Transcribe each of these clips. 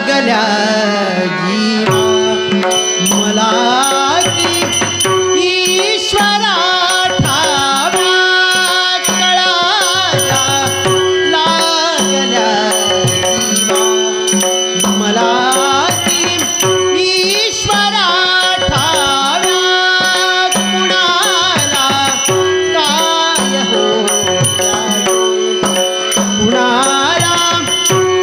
लागल्या जीवा मला की ईश्वरा ठाव्या कळाल्या लागल्या जीवा मला की ईश्वरा ठाव्या कुणाला काय हो कुणाला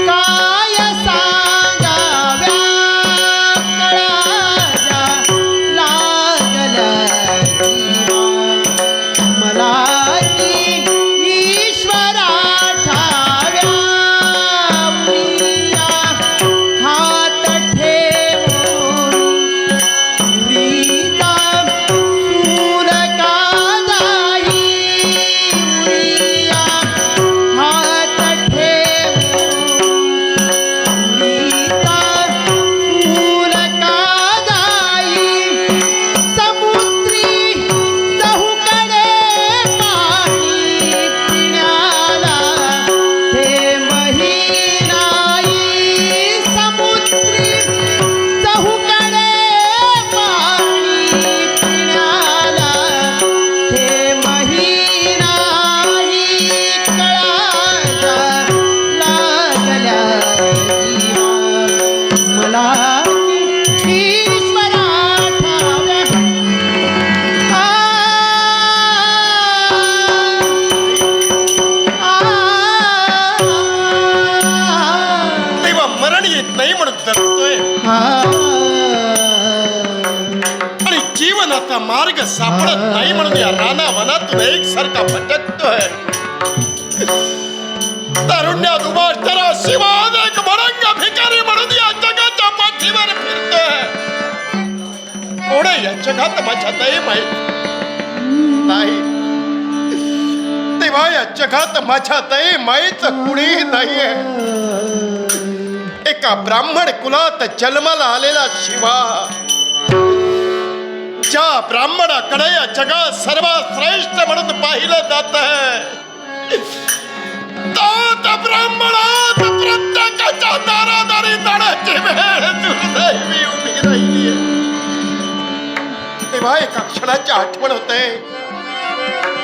काय सांगाव्या कळाल्या लागल्या जीवा मला की ईश्वरा ठाव्या उरिया हात ठेवून उरीचा सूर का जाई उरिया हात ठेवून उरीचा सूर का जाई समुद्री चहूकडे पाणी पिण्याला हे महिनाई समुद्री चहूकडे पाणी पिण्याला हे महिनाई कळाल्या लागल्या जीवा मला की ईश्वरा ठाव्या तेव्हा मरण येत नाही म्हणून जगतोय आणि जीवनाचा मार्ग सापडत नाही म्हणून या राना वनातून एकसारखा भटकतोय. तारुण्यात उभा असणारा शिवा एक मरंग भिकारी म्हणून या जगाच्या पाठीवर फिरतोय. कोण आहे या जगात माझ्या नाही माहीत नाही. तेव्हा या जगात माझ्या दये माहीत कुणी नाहीये. एका ब्राह्मण कुलात जन्माला आलेला शिवा ज्या ब्राह्मणाकडे या जगात सर्वात श्रेष्ठ म्हणून पाहिलं जात त्या ब्राह्मणात प्रत्येकाच्या दारादारी जाण्याची वेळ दुर्दैवी उभी राहिली. तेव्हा एका क्षणाची आठवण होते.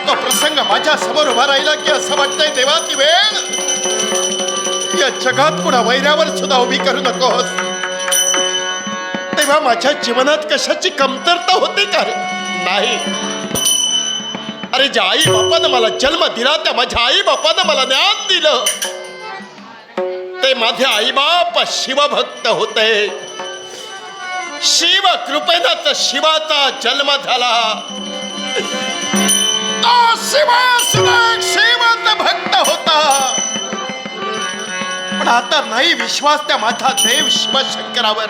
तो प्रसंग माझ्या समोर उभा राहिला की असं वाटतंय देवा ती वेळ या जगात कुणा वैरावर सुद्धा उभी करू नकोस. तेव्हा माझ्या जीवनात कशाची कमतरता होती का रे? नाही. अरे ज्या आई बापानं मला जन्म दिला त्या माझ्या आई बापानं मला ज्ञान दिलं ते माझे आई बाप शिवभक्त होते. शिव कृपेनाच शिवाचा जन्म झाला. तो शिवा सुद्धा शिवाचा भक्त होता. पण आता नाही विश्वास त्या माझा देव शिवशंकरावर.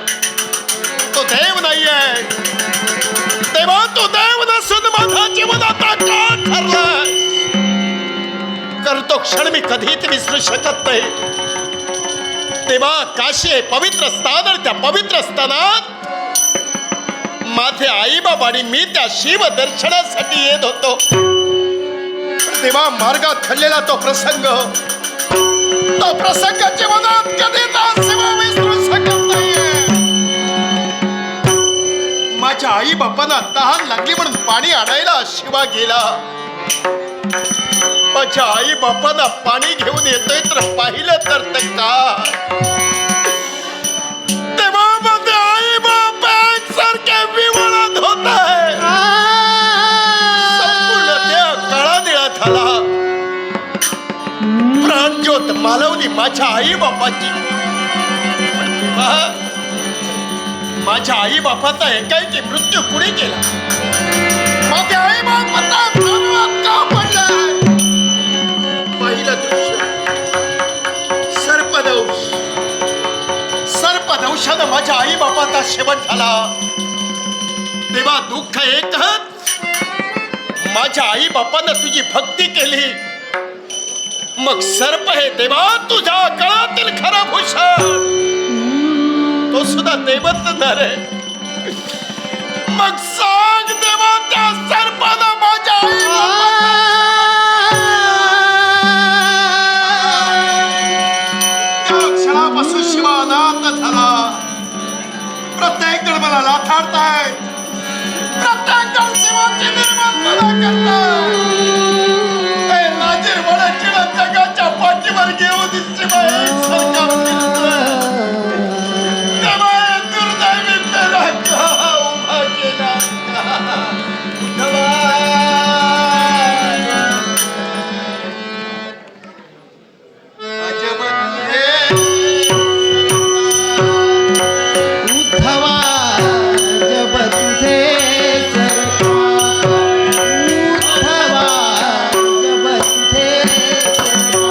तो देव नाहीये. तेव्हा तो देव नसून माझा जीवन आता का ठरलाय करतो क्षण मी कधीच विसरू शकत नाही. तेव्हा काशी हे पवित्र स्थान आणि त्या पवित्र स्थानात माझे आई बाबा आणि मी त्या शिव दर्शनासाठी येत होतो. तेव्हा मार्गात घडलेला तो प्रसंग जीवनात कधीच शिवा विसरू शकत नाहीये. माझ्या आई बापांना तहान लागली म्हणून पाणी आणायला शिवा गेला. माझ्या आई बापांना पाणी घेऊन येतोय तर पाहिलं तर ते काय तेव्हा माझे आई बाप एकसारखे विवळत होत आहे. संपूर्ण देह काळा निळा झाला. प्राणज्योत मालवली माझ्या आई बापाची. माझ्या आई बापाचा एकाएकी मृत्यू कुणी केला? माझ्या आई बापाचा का पडलाय? पहिलं दृश्य सर्पदंशानं माझ्या आई बापाचा शेवट झाला. तेव्हा दुःख एकच माझ्या आई बापानं तुझी भक्ती केली मग सर्प हे देवा तुझ्या गळातील खरं भूषण तो सुद्धा देवच धरे. मग सांग देवा त्या सर्पाला माझ्या त्या क्षणापासून शिवानाथ मोठा झाला. प्रत्येक जण मला लाथाडताय, प्रत्येक जण शिवाची निर्माण करताय. लाजीर वडाची जगाच्या पाठीवर घेऊन सरकार दुर्दैवी पेला उभा केला. उद्धवा जब तुझे सरकार, उद्धवा जब तुझे सरकार.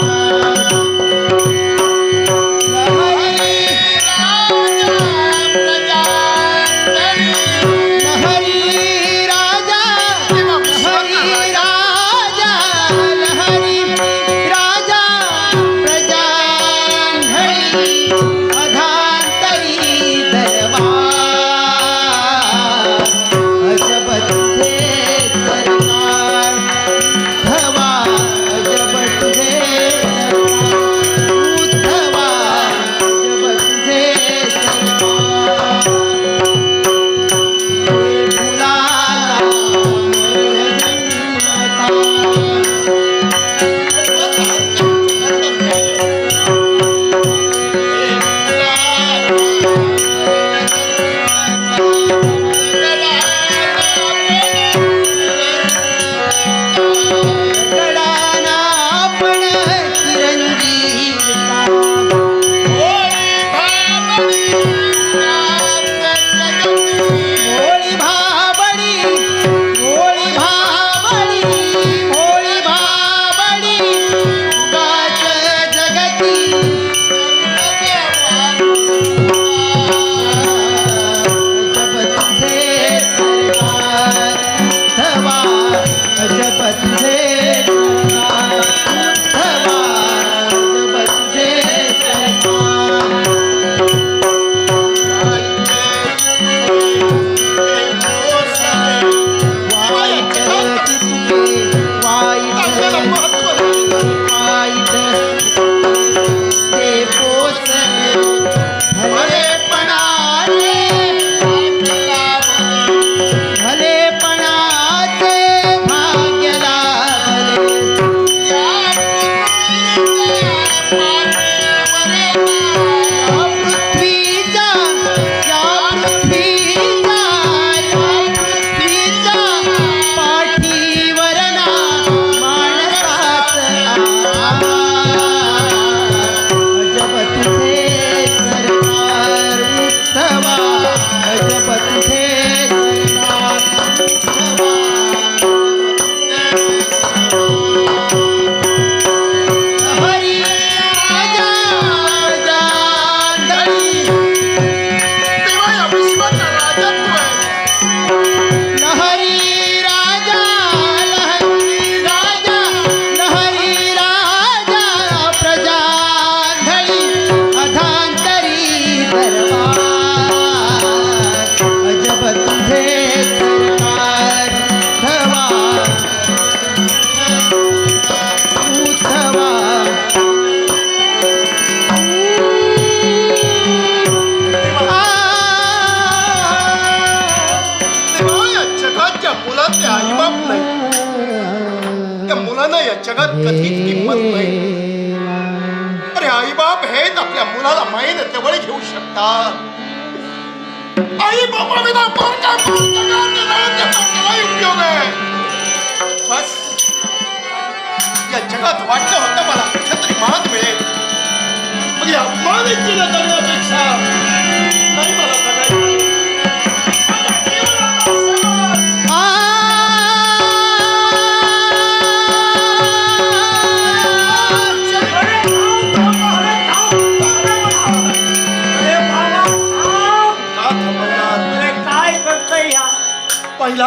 लहरी राजा लहरी राजा प्रजांधळी अधांतरी दरबार. जब तुझे सरकार, उद्धवा जब तुझे सरकार, उद्धवा जब तुझे सरकार. फुलाला गडाना आपण चिरंजीव भोळी भाबडी, भोळी भाबडी, भोळी भाबडी उगाच जगती. जब तुझे सरकार, उद्धवा जब तुझे सरकार, उद्धवा जब तुझे सरकार. वाईट तुझे वाईट वाईट ते पोसले भलेपणाचे, भलेपणाचे भाग्य लाभले. या पृथ्वीच्या पाठीवर ना माणसाचं जब तुझे सरकार, उद्धवा जब तुझे सरकार, उद्धवा. हरी राजा जांधळी, तेव्हा या विश्वाचा राजा तू आहे. लहरी राजा लहरी राजा प्रजांधळी अधांतरी दरबार. जब तुझे सरकार, उद्धवा तेव्हा या जगाच्या मुलाचे आईबाप नाही. त्या मुलांना या जगात कधीच किंमत नाही. अरे आईबाप हेच आपल्या मुलाला मायेने जवळ घेऊ शकतात. आई बाबा विना काय उपयोग आहे. बस या जगात वाटलं होतं मला कुठेतरी मान मिळेल, मग या अपमानित करण्यापेक्षा नाही मला जगायचं. पहिला